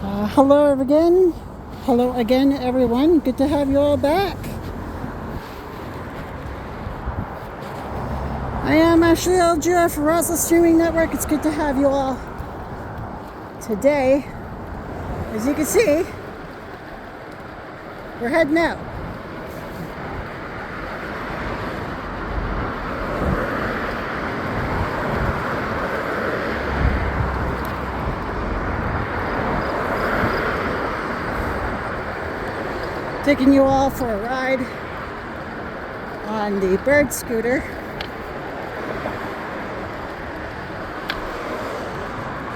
Hello again, everyone. Good to have you all back. I am Ashley Algier for Rosla Streaming Network. It's good to have you all today. As you can see, we're heading out. Taking you all for a ride on the bird scooter.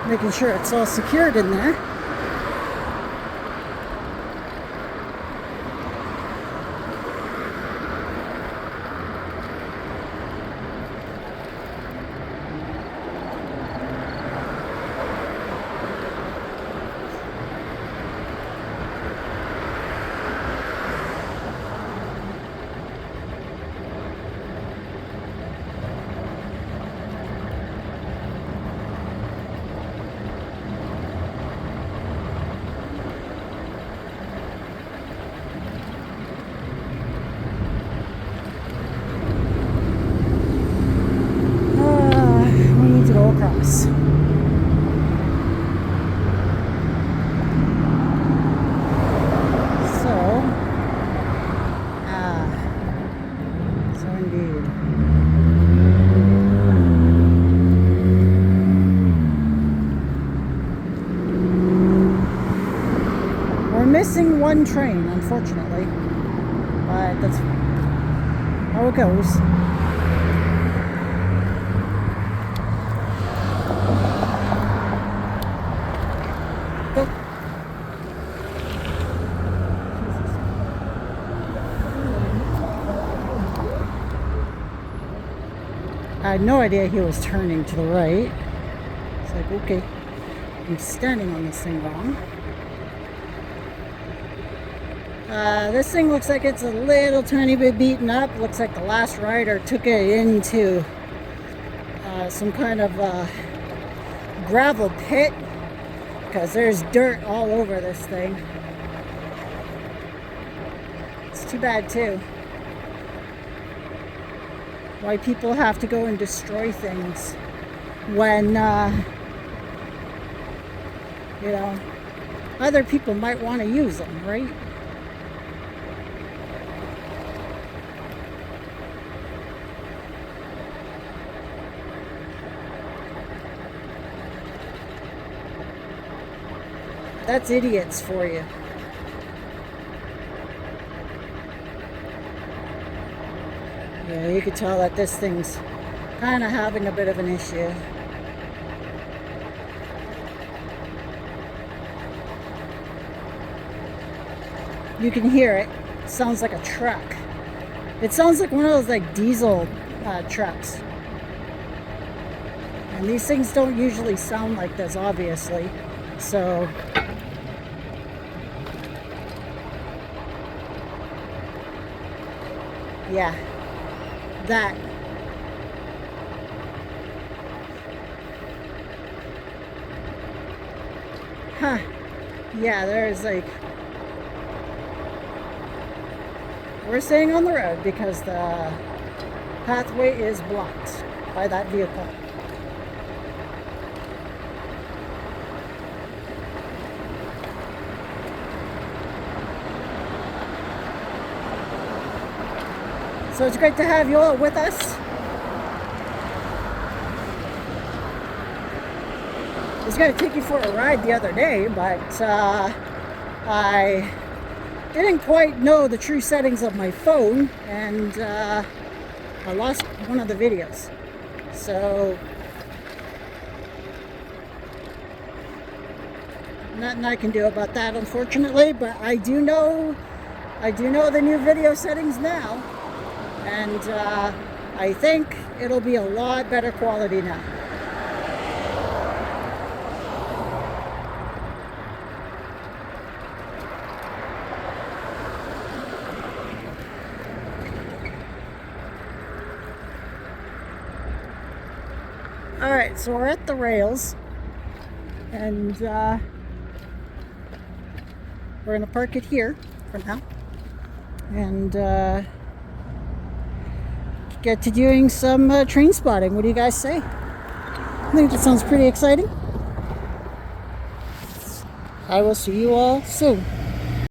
Making sure it's all secured in there. We need to go across. So indeed. We're missing one train, unfortunately, but that's how it goes. I had no idea he was turning to the right. It's like, okay, I'm standing on this thing wrong. This thing looks like it's a little tiny bit beaten up. Looks like the last rider took it into some kind of gravel pit, because there's dirt all over this thing. It's too bad too. Why people have to go and destroy things when other people might want to use them, right? That's idiots for you. Yeah, you could tell that this thing's kind of having a bit of an issue. You can hear it. It sounds like a truck. It sounds like one of those like diesel trucks. And these things don't usually sound like this, obviously. So yeah, that. Huh. Yeah, there's like, we're staying on the road because the pathway is blocked by that vehicle. So it's great to have you all with us. I was going to take you for a ride the other day, but I didn't quite know the true settings of my phone, and I lost one of the videos. So nothing I can do about that, unfortunately, but I do know the new video settings now. And I think it'll be a lot better quality now. All right, so we're at the rails, and we're going to park it here for now. And get to doing some train spotting. What do you guys say? I think that sounds pretty exciting. I will see you all soon.